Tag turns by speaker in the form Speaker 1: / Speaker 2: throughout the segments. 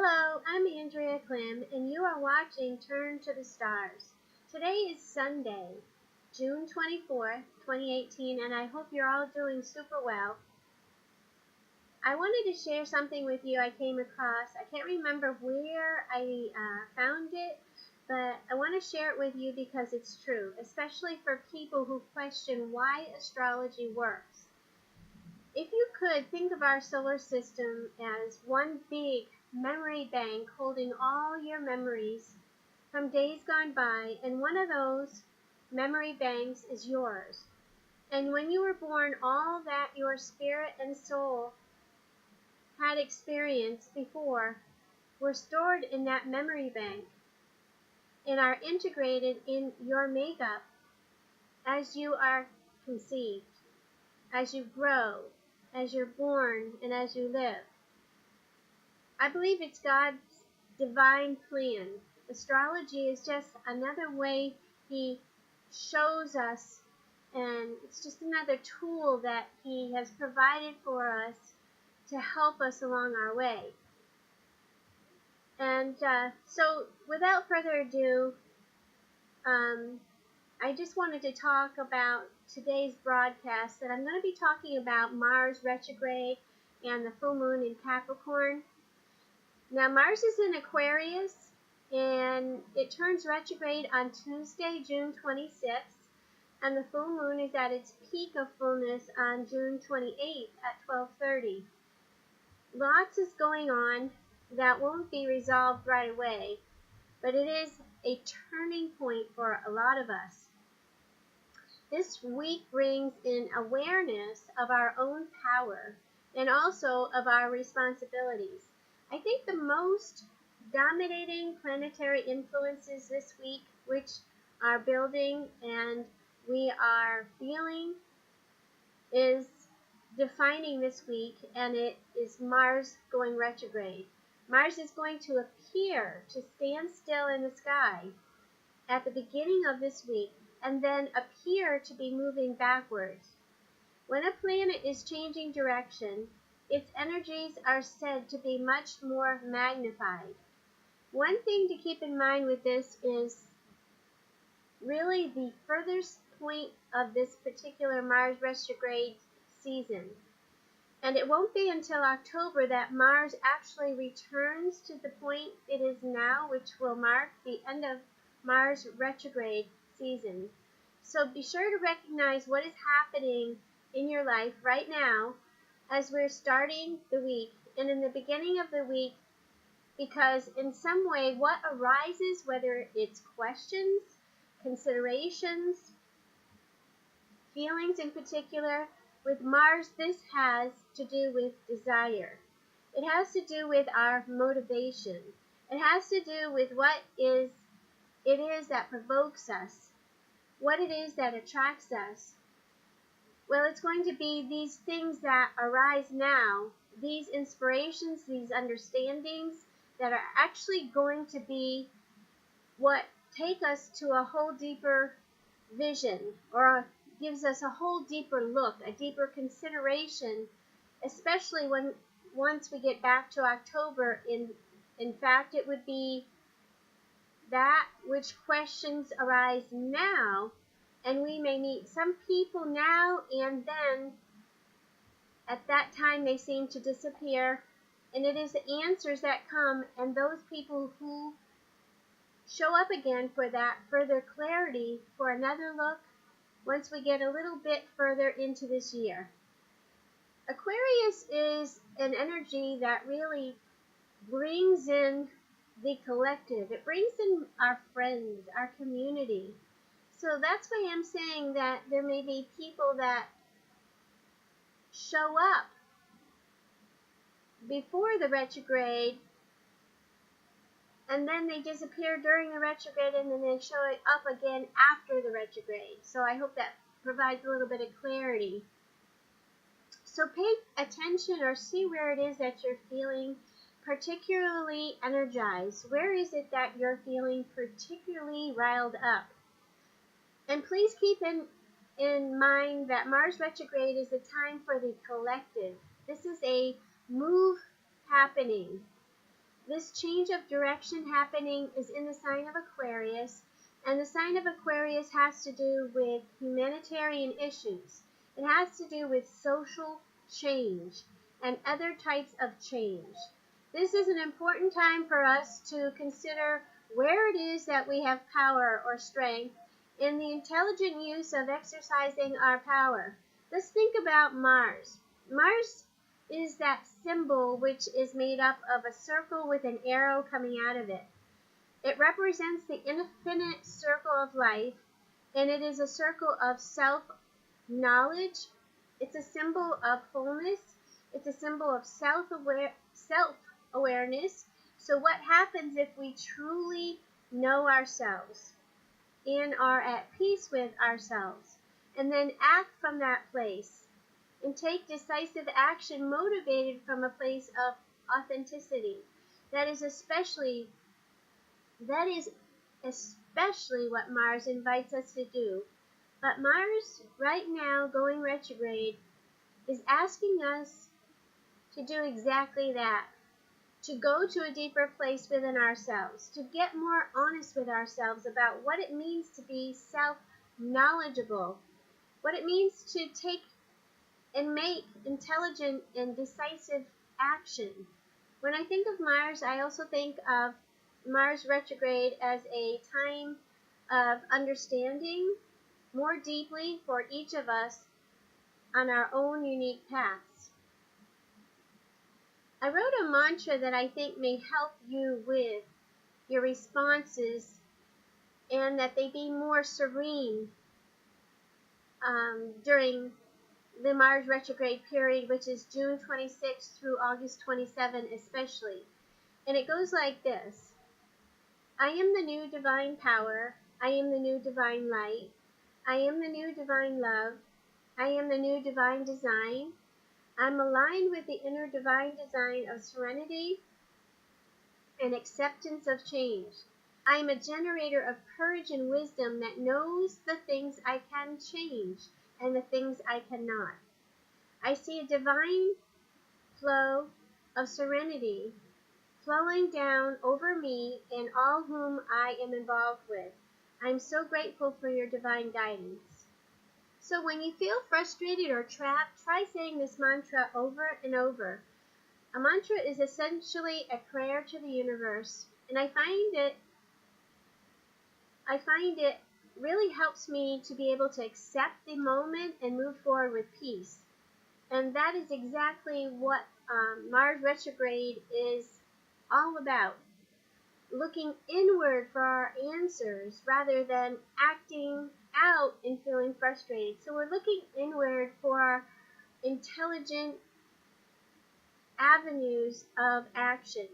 Speaker 1: Hello, I'm Andrea Klim, and you are watching Turn to the Stars. Today is Sunday, June 24th, 2018, and I hope you're all doing super well. I wanted to share something with you I came across. I can't remember where I found it, but I want to share it with you because it's true, especially for people who question why astrology works. If you could, think of our solar system as one big memory bank holding all your memories from days gone by, and one of those memory banks is yours. And when you were born, all that your spirit and soul had experienced before were stored in that memory bank and are integrated in your makeup as you are conceived, as you grow, as you're born, and as you live. I believe it's God's divine plan. Astrology is just another way He shows us, and it's just another tool that He has provided for us to help us along our way. And so, without further ado, I just wanted to talk about today's broadcast, that I'm going to be talking about Mars Retrograde and the full moon in Capricorn. Now, Mars is in Aquarius, and it turns retrograde on Tuesday, June 26th, and the full moon is at its peak of fullness on June 28th at 12:30. Lots is going on that won't be resolved right away, but it is a turning point for a lot of us. This week brings in awareness of our own power and also of our responsibilities. I think the most dominating planetary influences this week, which are building and we are feeling, is defining this week, and it is Mars going retrograde. Mars is going to appear to stand still in the sky at the beginning of this week and then appear to be moving backwards. When a planet is changing direction, its energies are said to be much more magnified. One thing to keep in mind with this is really the furthest point of this particular Mars retrograde season. And it won't be until October that Mars actually returns to the point it is now, which will mark the end of Mars retrograde season. So be sure to recognize what is happening in your life right now as we're starting the week and in the beginning of the week, because in some way what arises, whether it's questions, considerations, feelings in particular, with Mars, this has to do with desire. It has to do with our motivation. It has to do with what it is that provokes us, what it is that attracts us. Well, it's going to be these things that arise now, these inspirations, these understandings that are actually going to be what take us to a whole deeper vision, or gives us a whole deeper look, a deeper consideration, especially once we get back to October. In fact, it would be that which questions arise now, and we may meet some people now, and then at that time they seem to disappear, and it is the answers that come, and those people who show up again for that further clarity, for another look, once we get a little bit further into this year. Aquarius is an energy that really brings in the collective. It brings in our friends, our community. So that's why I'm saying that there may be people that show up before the retrograde, and then they disappear during the retrograde, and then they show up again after the retrograde. So I hope that provides a little bit of clarity. So pay attention, or see where it is that you're feeling particularly energized. Where is it that you're feeling particularly riled up? And please keep in mind that Mars retrograde is a time for the collective. This is a move happening. This change of direction happening is in the sign of Aquarius, and the sign of Aquarius has to do with humanitarian issues. It has to do with social change and other types of change. This is an important time for us to consider where it is that we have power or strength in the intelligent use of exercising our power. Let's think about Mars. Mars is that symbol which is made up of a circle with an arrow coming out of it. It represents the infinite circle of life, and it is a circle of self-knowledge. It's a symbol of wholeness. It's a symbol of self-awareness. So what happens if we truly know ourselves and are at peace with ourselves, and then act from that place and take decisive action motivated from a place of authenticity? That is especially what Mars invites us to do. But Mars, right now, going retrograde, is asking us to do exactly that. To go to a deeper place within ourselves. To get more honest with ourselves about what it means to be self-knowledgeable. What it means to take and make intelligent and decisive action. When I think of Mars, I also think of Mars retrograde as a time of understanding more deeply for each of us on our own unique paths. I wrote a mantra that I think may help you with your responses and that they be more serene during the Mars retrograde period, which is June 26th through August 27th especially. And it goes like this. I am the new divine power. I am the new divine light. I am the new divine love. I am the new divine design. I'm aligned with the inner divine design of serenity and acceptance of change. I am a generator of courage and wisdom that knows the things I can change and the things I cannot. I see a divine flow of serenity flowing down over me and all whom I am involved with. I'm so grateful for your divine guidance. So when you feel frustrated or trapped, try saying this mantra over and over. A mantra is essentially a prayer to the universe, and I find it really helps me to be able to accept the moment and move forward with peace. And that is exactly what Mars retrograde is all about. Looking inward for our answers rather than acting out and feeling frustrated. So we're looking inward for intelligent avenues of action.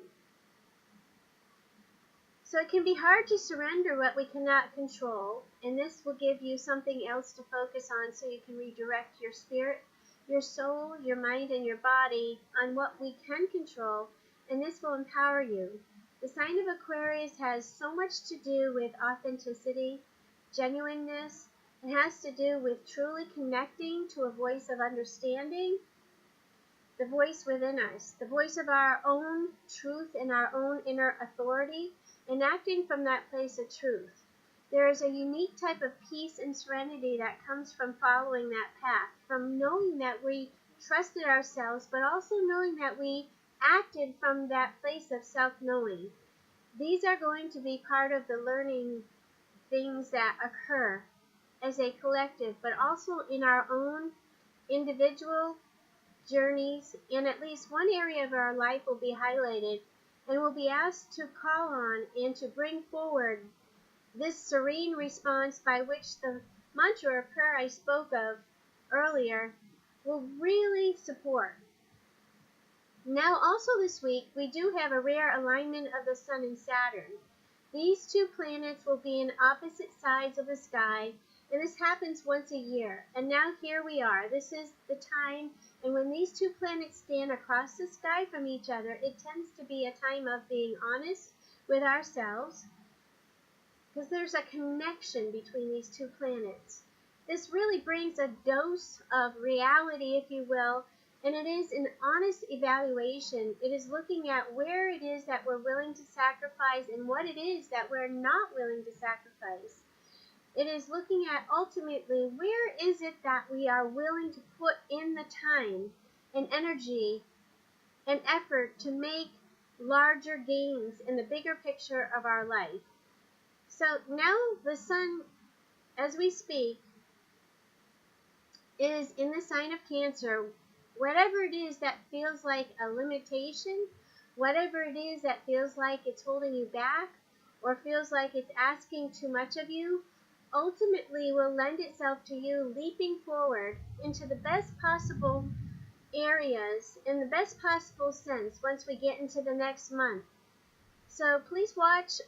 Speaker 1: So it can be hard to surrender what we cannot control, and this will give you something else to focus on so you can redirect your spirit, your soul, your mind, and your body on what we can control, and this will empower you. The sign of Aquarius has so much to do with authenticity, genuineness. It has to do with truly connecting to a voice of understanding, the voice within us, the voice of our own truth and our own inner authority, and acting from that place of truth. There is a unique type of peace and serenity that comes from following that path, from knowing that we trusted ourselves, but also knowing that we acted from that place of self-knowing. These are going to be part of the learning things that occur as a collective, but also in our own individual journeys. In at least one area of our life will be highlighted, and we'll be asked to call on and to bring forward this serene response by which the mantra or prayer I spoke of earlier will really support. Now also this week, we do have a rare alignment of the Sun and Saturn. These two planets will be in opposite sides of the sky, and this happens once a year. And now here we are. This is the time, and when these two planets stand across the sky from each other, it tends to be a time of being honest with ourselves, because there's a connection between these two planets. This really brings a dose of reality, if you will, And it is an honest evaluation. It is looking at where it is that we're willing to sacrifice and what it is that we're not willing to sacrifice. It is looking at ultimately where is it that we are willing to put in the time and energy and effort to make larger gains in the bigger picture of our life. So now the sun, as we speak, is in the sign of Cancer. Whatever it is that feels like a limitation, whatever it is that feels like it's holding you back or feels like it's asking too much of you, ultimately will lend itself to you leaping forward into the best possible areas in the best possible sense once we get into the next month. So please watch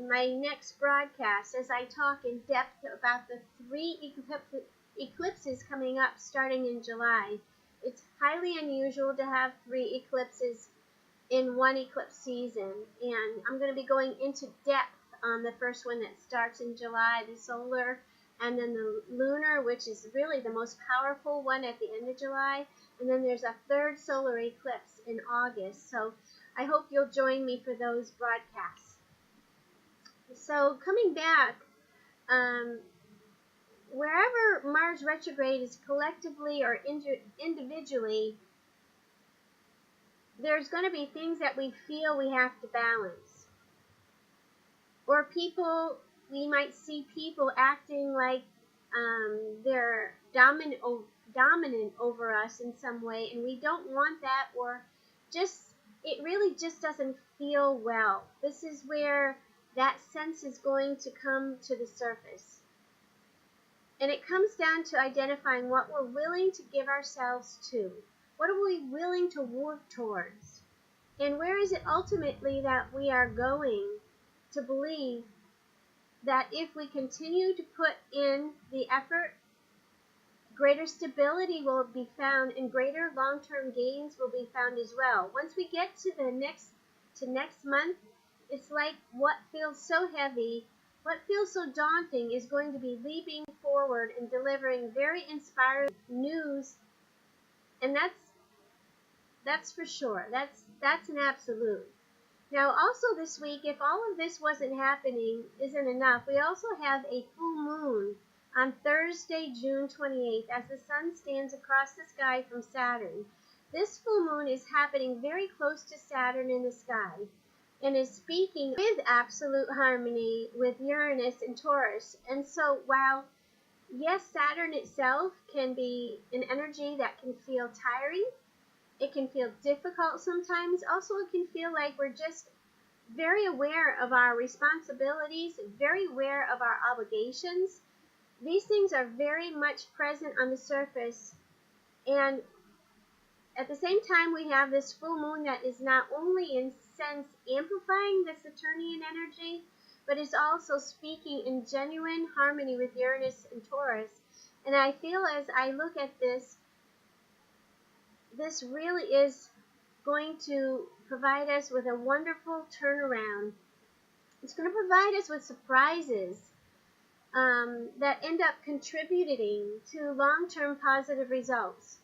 Speaker 1: my next broadcast as I talk in depth about the 3 eclipses coming up starting in July. It's highly unusual to have 3 eclipses in one eclipse season, and I'm going to be going into depth on the first one that starts in July, the solar, and then the lunar, which is really the most powerful one at the end of July, and then there's a 3rd solar eclipse in August. So I hope you'll join me for those broadcasts. So coming back, wherever Mars retrograde is collectively or individually, there's going to be things that we feel we have to balance. Or people, we might see people acting like they're dominant over us in some way, and we don't want that, or just, it really just doesn't feel well. This is where that sense is going to come to the surface. And it comes down to identifying what we're willing to give ourselves to. What are we willing to work towards? And where is it ultimately that we are going to believe that if we continue to put in the effort, greater stability will be found and greater long-term gains will be found as well. Once we get to the next month, it's like what feels so heavy, what feels so daunting is going to be leaping forward and delivering very inspiring news, and that's for sure. That's an absolute. Now, also this week, if all of this isn't enough, we also have a full moon on Thursday, June 28th, as the sun stands across the sky from Saturn. This full moon is happening very close to Saturn in the sky and is speaking with absolute harmony with Uranus and Taurus. And so while, yes, Saturn itself can be an energy that can feel tiring, it can feel difficult sometimes. Also, it can feel like we're just very aware of our responsibilities, very aware of our obligations. These things are very much present on the surface. And at the same time, we have this full moon that is not only in sense amplifying the Saturnian energy, but is also speaking in genuine harmony with Uranus and Taurus. And I feel as I look at this really is going to provide us with a wonderful turnaround. It's going to provide us with surprises that end up contributing to long-term positive results.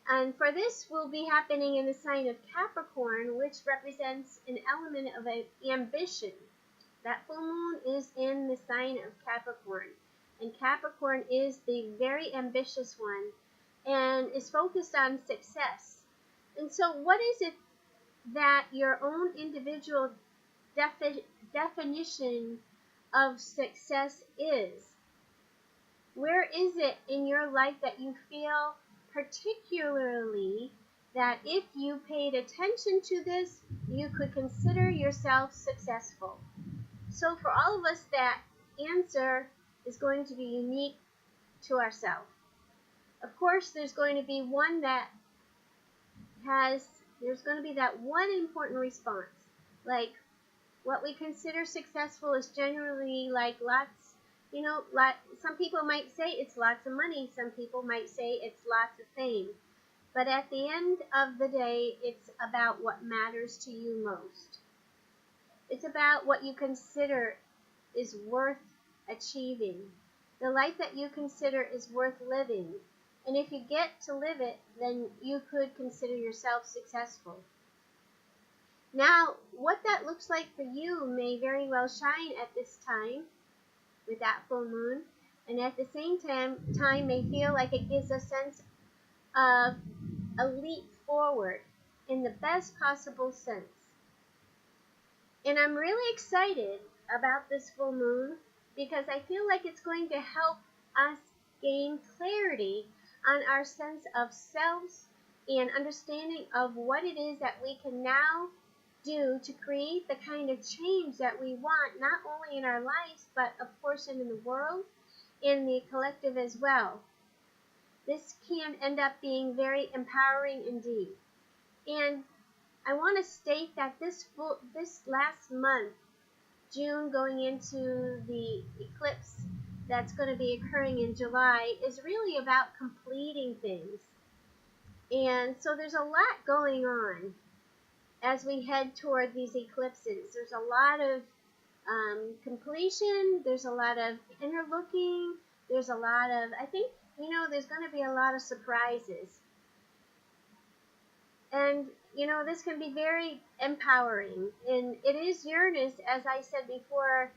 Speaker 1: And for this will be happening in the sign of Capricorn, which represents an element of ambition. That full moon is in the sign of Capricorn. And Capricorn is the very ambitious one and is focused on success. And so what is it that your own individual definition of success is? Where is it in your life that you feel particularly that if you paid attention to this, you could consider yourself successful? So for all of us, that answer is going to be unique to ourselves. Of course, there's going to be that one important response. Like, what we consider successful is generally like some people might say it's lots of money, some people might say it's lots of fame. But at the end of the day, it's about what matters to you most. It's about what you consider is worth achieving. The life that you consider is worth living. And if you get to live it, then you could consider yourself successful. Now, what that looks like for you may very well shine at this time with that full moon, and at the same time may feel like it gives a sense of a leap forward in the best possible sense. And I'm really excited about this full moon because I feel like it's going to help us gain clarity on our sense of selves and understanding of what it is that we can now do to create the kind of change that we want, not only in our lives, but of course in the world, in the collective as well. This can end up being very empowering indeed. And I want to state that this last month, June going into the eclipse that's going to be occurring in July, is really about completing things. And so there's a lot going on as we head toward these eclipses. There's a lot of completion, there's a lot of inner looking, there's a lot of, I think, there's going to be a lot of surprises. And, this can be very empowering. And it is Uranus, as I said before,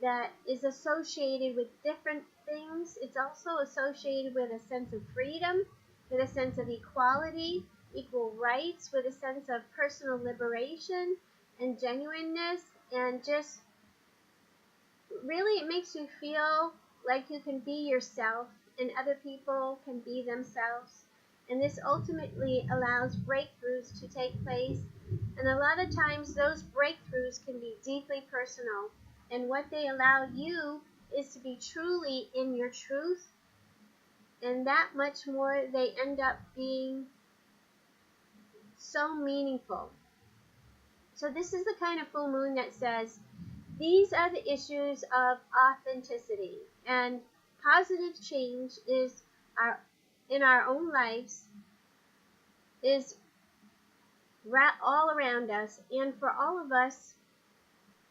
Speaker 1: that is associated with different things. It's also associated with a sense of freedom, with a sense of equality, equal rights, with a sense of personal liberation and genuineness, and just really it makes you feel like you can be yourself and other people can be themselves. And this ultimately allows breakthroughs to take place. And a lot of times those breakthroughs can be deeply personal. And what they allow you is to be truly in your truth. And that much more, they end up being so meaningful. So this is the kind of full moon that says, these are the issues of authenticity. And positive change is in our own lives, is all around us, and for all of us,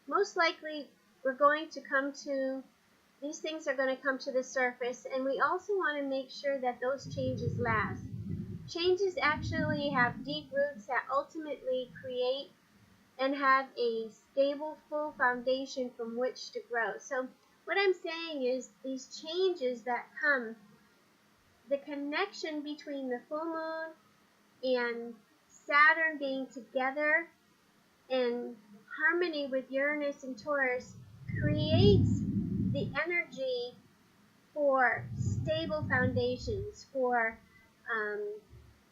Speaker 1: most likely we're going to come to, these things are going to come to the surface, and we also want to make sure that those changes last. Changes actually have deep roots that ultimately create and have a stable, full foundation from which to grow. So what I'm saying is these changes that come, the connection between the full moon and Saturn being together in harmony with Uranus and Taurus creates the energy for stable foundations, for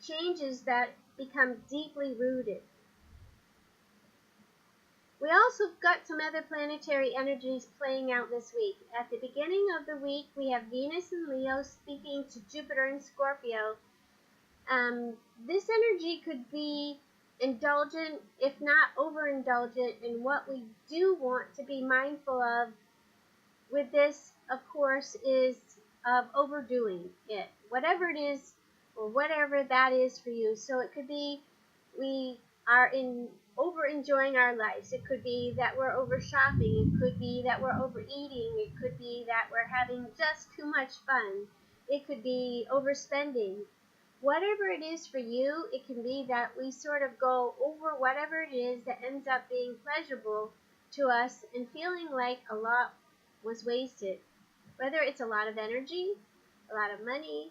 Speaker 1: changes that become deeply rooted. We also got some other planetary energies playing out this week. At the beginning of the week, we have Venus in Leo speaking to Jupiter in Scorpio. This energy could be indulgent, if not overindulgent, in what we do want to be mindful of with this, of course, is of overdoing it. Whatever it is, or whatever that is for you. So it could be we are over enjoying our lives. It could be that we're over shopping. It could be that we're overeating. It could be that we're having just too much fun. It could be overspending. Whatever it is for you, it can be that we sort of go over whatever it is that ends up being pleasurable to us and feeling like a lot was wasted. Whether it's a lot of energy, a lot of money,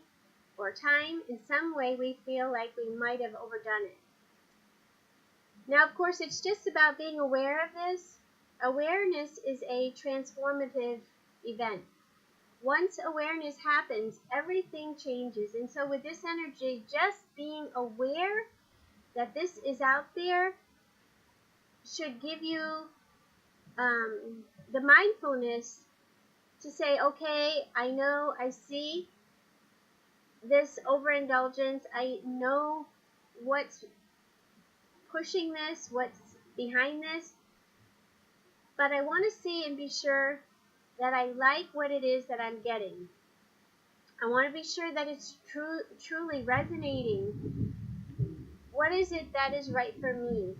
Speaker 1: or time, in some way we feel like we might have overdone it. Now, of course, it's just about being aware of this. Awareness is a transformative event. Once awareness happens, everything changes. And so with this energy, just being aware that this is out there should give you the mindfulness to say, okay, I know, I see this overindulgence. I know what's pushing this, what's behind this, but I want to see and be sure that I like what it is that I'm getting. I want to be sure that it's truly resonating. What is it that is right for me?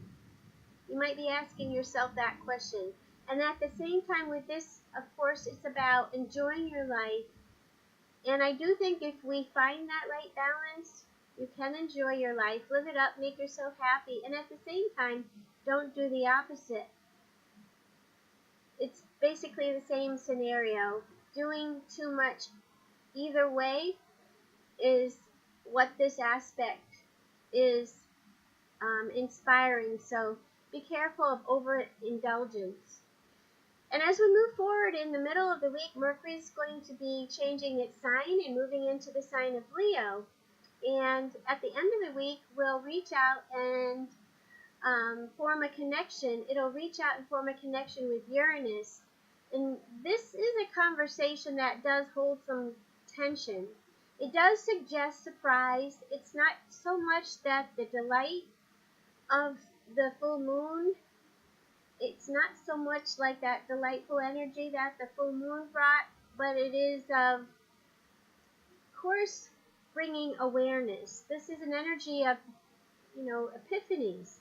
Speaker 1: You might be asking yourself that question. And at the same time with this, of course, it's about enjoying your life And I do think if we find that right balance, you can enjoy your life, live it up, make yourself happy, and at the same time, don't do the opposite. It's basically the same scenario. Doing too much either way is what this aspect is inspiring. So be careful of overindulgence. And as we move forward in the middle of the week, Mercury is going to be changing its sign and moving into the sign of Leo. And at the end of the week, we'll reach out and form a connection. It'll reach out and form a connection with Uranus. And this is a conversation that does hold some tension. It does suggest surprise. It's not so much that the delight of the full moon, it's not so much like that delightful energy that the full moon brought, but it is, of course, bringing awareness. This is an energy of, epiphanies,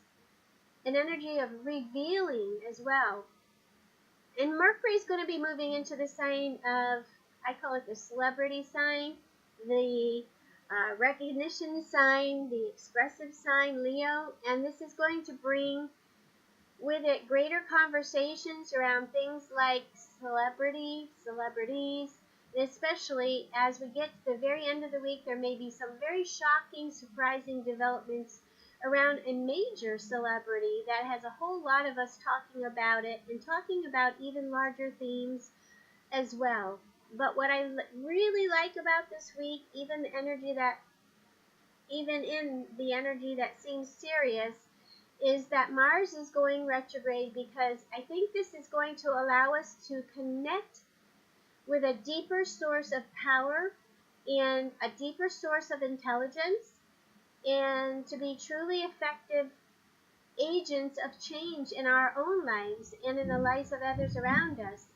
Speaker 1: an energy of revealing as well. And Mercury is going to be moving into the sign of, I call it the celebrity sign, the recognition sign, the expressive sign, Leo. And this is going to bring with it greater conversations around things like celebrities, and especially as we get to the very end of the week, there may be some very shocking, surprising developments around a major celebrity that has a whole lot of us talking about it and talking about even larger themes as well. But what I really like about this week, even in the energy that seems serious, is that Mars is going retrograde, because I think this is going to allow us to connect with a deeper source of power and a deeper source of intelligence, and to be truly effective agents of change in our own lives and in the lives of others around us.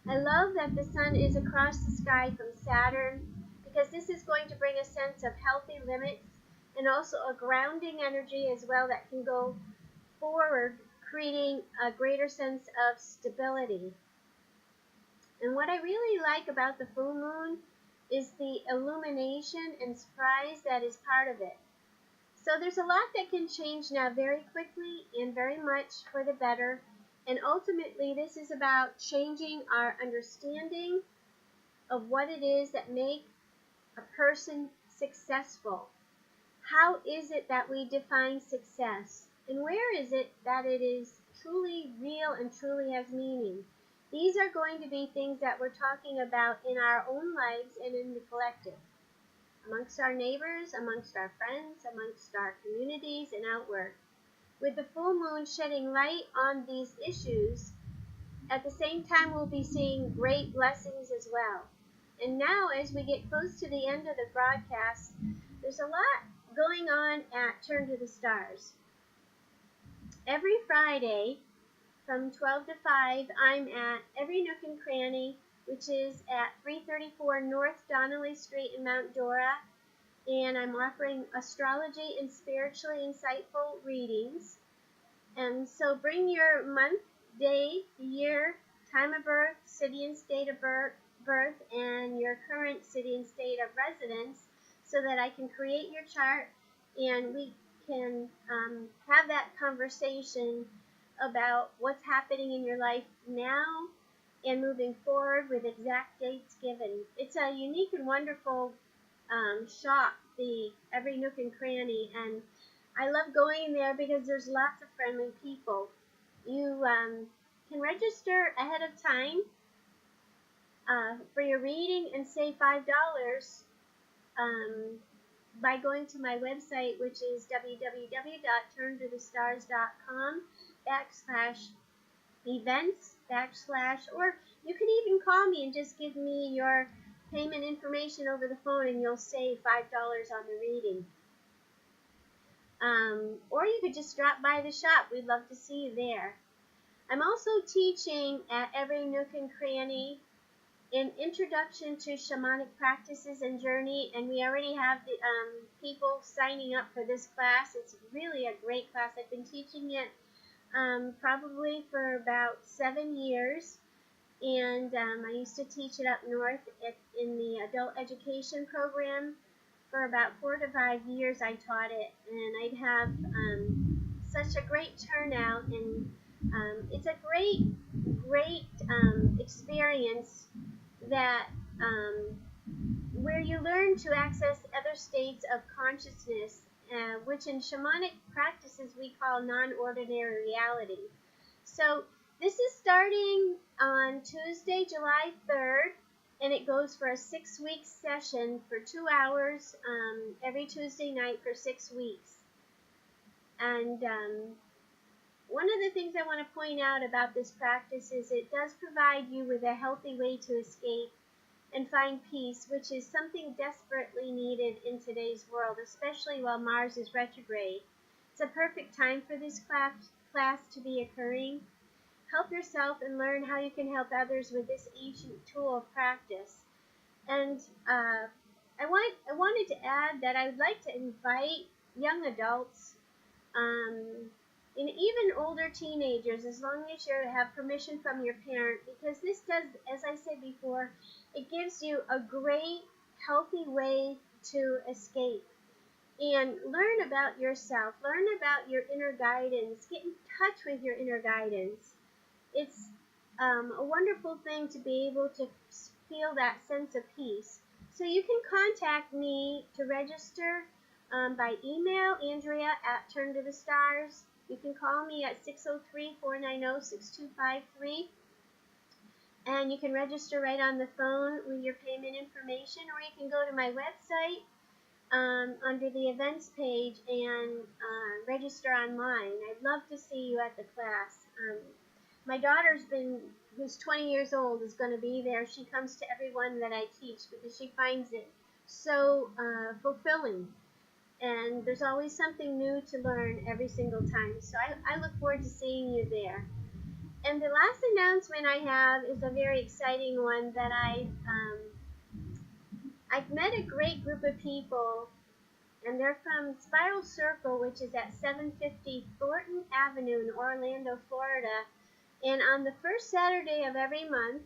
Speaker 1: I love that the sun is across the sky from Saturn, because this is going to bring a sense of healthy limits and also a grounding energy as well that can go forward, creating a greater sense of stability. And what I really like about the full moon is the illumination and surprise that is part of it. So there's a lot that can change now very quickly and very much for the better. And ultimately, this is about changing our understanding of what it is that makes a person successful. How is it that we define success? And where is it that it is truly real and truly has meaning? These are going to be things that we're talking about in our own lives and in the collective, amongst our neighbors, amongst our friends, amongst our communities, and outward. With the full moon shedding light on these issues, at the same time we'll be seeing great blessings as well. And now, as we get close to the end of the broadcast, there's a lot going on at Turn to the Stars. Every Friday from 12 to 5, I'm at Every Nook and Cranny, which is at 334 North Donnelly Street in Mount Dora, and I'm offering astrology and spiritually insightful readings. And so bring your month, day, year, time of birth, city and state of birth, and your current city and state of residence, so that I can create your chart and we can have that conversation about what's happening in your life now and moving forward with exact dates given. It's a unique and wonderful shop, the Every Nook and Cranny, and I love going there because there's lots of friendly people. You can register ahead of time for your reading and save $5 by going to my website, which is www.turntothestars.com/events/ or you can even call me and just give me your payment information over the phone and you'll save $5 on the reading. Or you could just drop by the shop. We'd love to see you there. I'm also teaching at Every Nook and Cranny an introduction to shamanic practices and journey, and we already have the people signing up for this class. It's really a great class. I've been teaching it probably for about 7 years, And I used to teach it up north in the adult education program. For about 4 to 5 years I taught it, and I'd have such a great turnout, and it's a great experience that where you learn to access other states of consciousness, which in shamanic practices we call non-ordinary reality. So this is starting on Tuesday, July 3rd, and it goes for a 6-week session for 2 hours every Tuesday night for 6 weeks. And one of the things I want to point out about this practice is it does provide you with a healthy way to escape and find peace, which is something desperately needed in today's world, especially while Mars is retrograde. It's a perfect time for this class to be occurring. Help yourself and learn how you can help others with this ancient tool of practice. And I wanted to add that I would like to invite young adults and even older teenagers, as long as you have permission from your parent, because this does, as I said before, it gives you a great, healthy way to escape and learn about yourself, learn about your inner guidance, get in touch with your inner guidance. It's a wonderful thing to be able to feel that sense of peace. So you can contact me to register by email, Andrea@turntothestars. You can call me at 603-490-6253. And you can register right on the phone with your payment information, or you can go to my website under the events page and register online. I'd love to see you at the class. My daughter's who's 20 years old, is going to be there. She comes to every one that I teach because she finds it so fulfilling. And there's always something new to learn every single time. So I look forward to seeing you there. And the last announcement I have is a very exciting one that I've met a great group of people, and they're from Spiral Circle, which is at 750 Thornton Avenue in Orlando, Florida. And on the first Saturday of every month,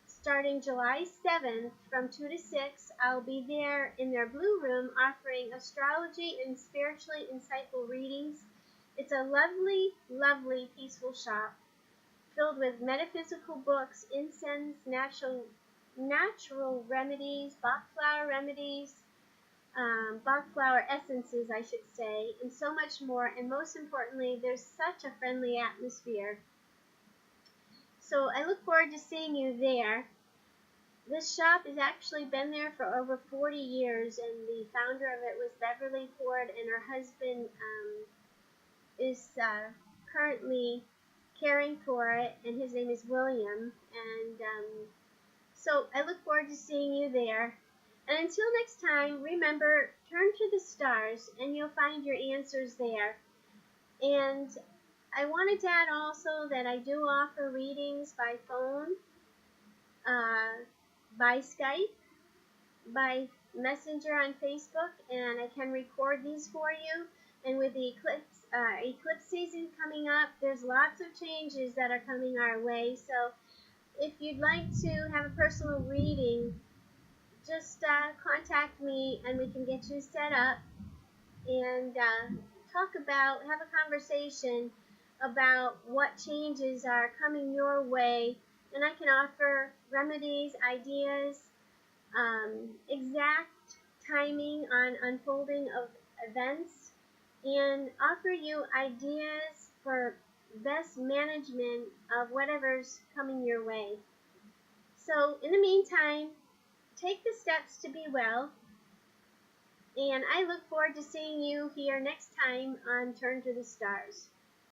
Speaker 1: starting July 7th from 2 to 6, I'll be there in their blue room offering astrology and spiritually insightful readings. It's a lovely, lovely, peaceful shop filled with metaphysical books, incense, natural remedies, Bach flower remedies, Bach flower essences, I should say, and so much more. And most importantly, there's such a friendly atmosphere. So I look forward to seeing you there. This shop has actually been there for over 40 years, and the founder of it was Beverly Ford, and her husband is currently caring for it, and his name is William. And so I look forward to seeing you there. And until next time, remember, turn to the stars, and you'll find your answers there. And I wanted to add also that I do offer readings by phone, by Skype, by Messenger on Facebook, and I can record these for you. And with the eclipse season coming up, there's lots of changes that are coming our way. So if you'd like to have a personal reading, just contact me and we can get you set up and have a conversation about what changes are coming your way. And I can offer remedies, ideas, exact timing on unfolding of events, and offer you ideas for best management of whatever's coming your way. So in the meantime, take the steps to be well, and I look forward to seeing you here next time on Turn to the Stars.